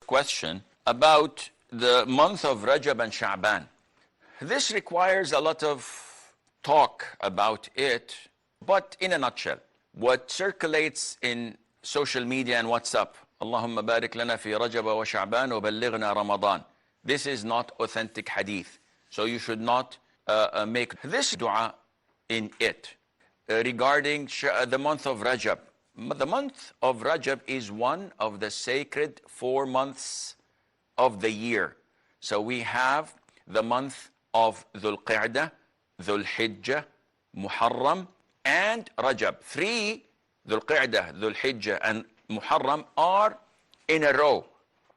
question about the month of Rajab and Shaban. This requires a lot of talk about it, but in a nutshell, what circulates in social media and WhatsApp, Allahumma barik lana fi Rajab wa Shaban wa ballighna Ramadan. This is not authentic hadith. So you should not make this dua in it. Regarding the month of Rajab. The month of Rajab is one of the sacred 4 months of the year. So we have the month of Dhul Qa'dah, Dhul Hijjah, Muharram, and Rajab. 3, Dhul Qa'dah, Dhul Hijjah, and Muharram are in a row.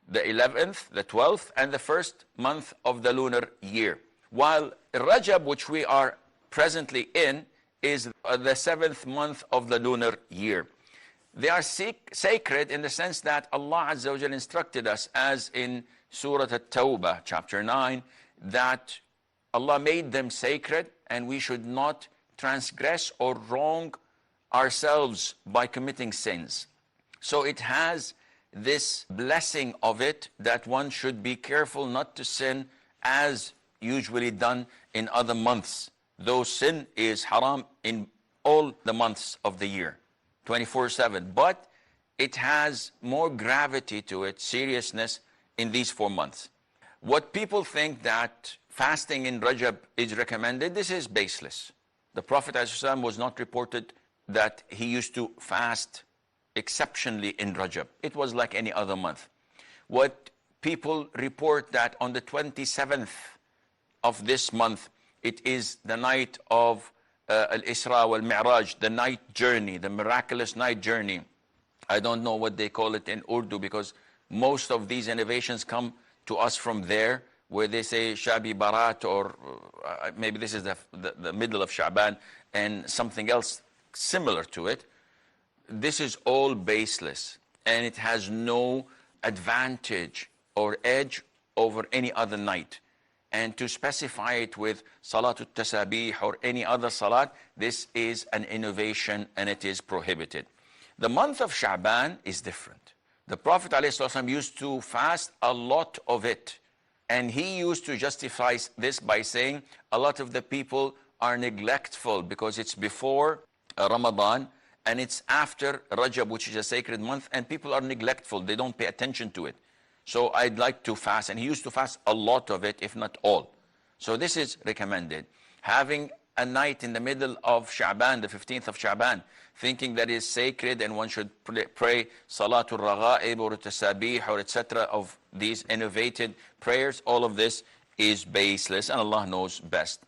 The 11th, the 12th, and the first month of the lunar year. While Rajab, which we are presently in, is the 7th month of the lunar year. They are sacred in the sense that Allah Azza wa Jalla instructed us, as in Surah At-Tawbah, chapter 9, that Allah made them sacred and we should not transgress or wrong ourselves by committing sins. So it has this blessing of it that one should be careful not to sin as usually done in other months. Though sin is haram in all the months of the year, 24/7. But it has more gravity to it, seriousness, in these 4 months. What people think that fasting in Rajab is recommended, this is baseless. The Prophet ﷺ was not reported that he used to fast exceptionally in Rajab. It was like any other month. What people report that on the 27th of this month, it is the night of Al-Isra wal-Mi'raj, the night journey, the miraculous night journey. I don't know what they call it in Urdu, because most of these innovations come to us from there, where they say Shabi Barat, or maybe this is the middle of Shaban, and something else similar to it. This is all baseless, and it has no advantage or edge over any other night. And to specify it with Salatul Tasabih or any other Salat, this is an innovation and it is prohibited. The month of Shaban is different. The Prophet ﷺ used to fast a lot of it. And he used to justify this by saying a lot of the people are neglectful because it's before Ramadan and it's after Rajab, which is a sacred month, and people are neglectful. They don't pay attention to it. So I'd like to fast. And he used to fast a lot of it, if not all. So this is recommended. Having a night in the middle of Shaban, the 15th of Shaban, thinking that is sacred and one should pray Salatul Ragha'ib or Tasabih or etc. of these innovated prayers, all of this is baseless and Allah knows best.